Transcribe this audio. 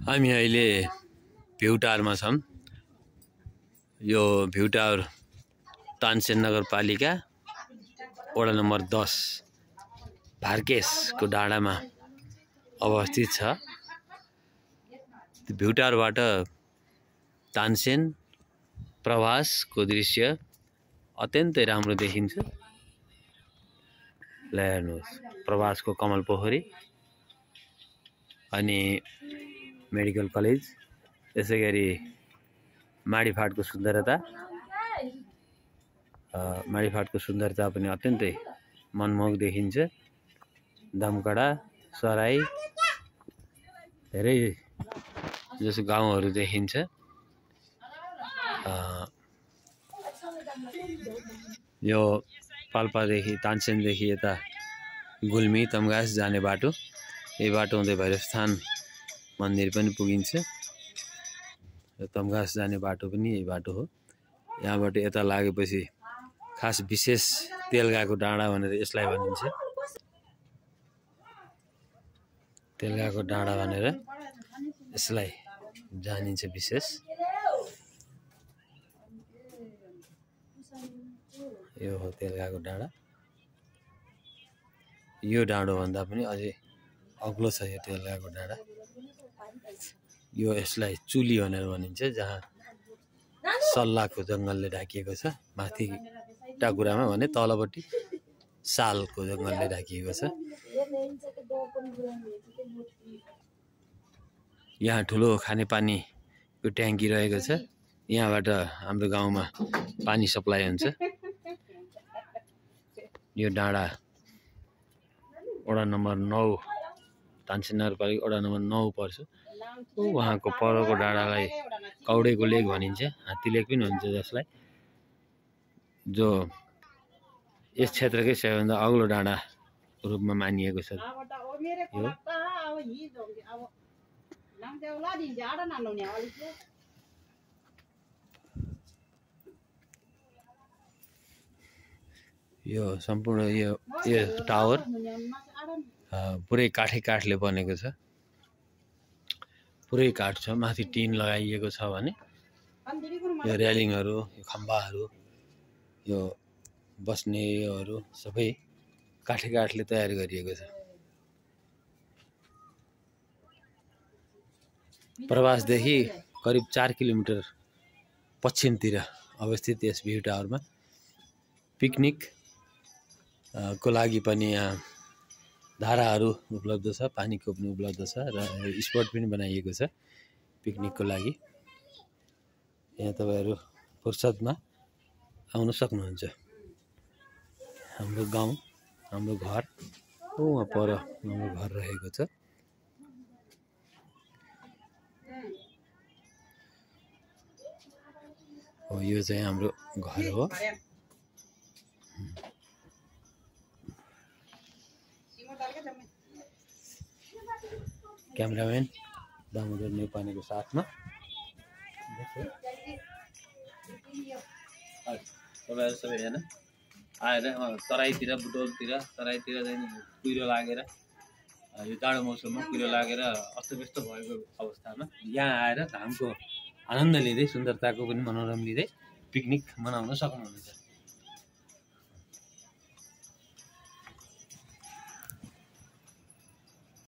हामी अहिले भ्यू टावरमा छौं। यो भ्यू टावर तानसेन नगरपालिका वडा नम्बर 10 भारकेशको डाँडामा अवस्थित छ। भ्यू टावरबाट तानसेन प्रवासको दृश्य अत्यन्तै राम्रो देखिन्छ। हेर्नुहोस्, प्रवासको कमल पोखरी अनि मेडिकल कलेज, त्यसैगरी माडीफाटको सुन्दरता पनि अत्यन्तै मनमोहक देखिन्छ। दमकडा, सराई, धेरै जसो गाउँहरू देखिन्छ। यो पाल्पादेखि तानसेनदेखि यता गुल्मी तमघास जाने बाटो, यही बाटो हुँदै भैरवस्थान मन्दिर पनि पुगिन्छ। र तमघास जाने बाटो पनि यही बाटो हो। यहाँबाट यता लागेपछि खास विशेष तेलगाको डाँडा भनेर यसलाई भनिन्छ। तेलगाको डाँडा भनेर यसलाई जानिन्छ विशेष। यो हो तेलगाको डाँडा। यो डाँडो भन्दा पनि अझै अग्लो छ यो तेलगाको डाँडा। यो यसलाई चुली भनेर भनिन्छ, जहाँ सल्लाको जङ्गलले ढाकिएको छ। माथि टाकुरामा भने तलपट्टि सालको जङ्गलले ढाकिएको छ। यहाँ ठुलो खानेपानीको ट्याङ्की रहेको छ। यहाँबाट हाम्रो गाउँमा पानी सप्लाई हुन्छ। यो डाँडा वडा नम्बर 9 तानसेन नगरपालिका वडा नम्बर 9 पर्छ। वहाँको परको डाँडालाई कौडेको लेक भनिन्छ, हात्ती लेक पनि भनिन्छ, जसलाई जो यस क्षेत्रकै सबैभन्दा अग्लो डाँडा रूपमा मानिएको छ। यो सम्पूर्ण यो टावर पुरै काठले बनेको छ। पुरै काठ छ। माथि टिन लगाइएको छ भने यो रेलिङहरू, यो खम्बाहरू, यो बस्ने योहरू सबै काठले तयार गरिएको छ। प्रवासदेखि करिब 4 किलोमिटर पश्चिमतिर अवस्थित यस भ्यू टावरमा पिकनिक को लागि पनि यहाँ धाराहरू उपलब्ध छ, पानीको पनि उपलब्ध छ र स्पट पनि बनाइएको छ पिकनिकको लागि। यहाँ तपाईहरु फुर्सदमा आउन सक्नुहुन्छ। हाम्रो गाउँ, हाम्रो घर वहाँ पर हाम्रो घर रहेको छ। यो चाहिँ हाम्रो घर हो। क्यामेरामैन दामोदर नेपानेको साथमा तपाईहरु सबैजना आएर तराईतिर, बुटोलतिर, तराईतिर चाहिँ कुहिरो लागेर, यो जाडो मौसममा कुहिरो लागेर अस्तव्यस्त भएको अवस्थामा यहाँ आएर घामको आनन्द लिँदै, सुन्दरताको पनि मनोरम लिँदै पिकनिक मनाउन सक्नुहुन्छ।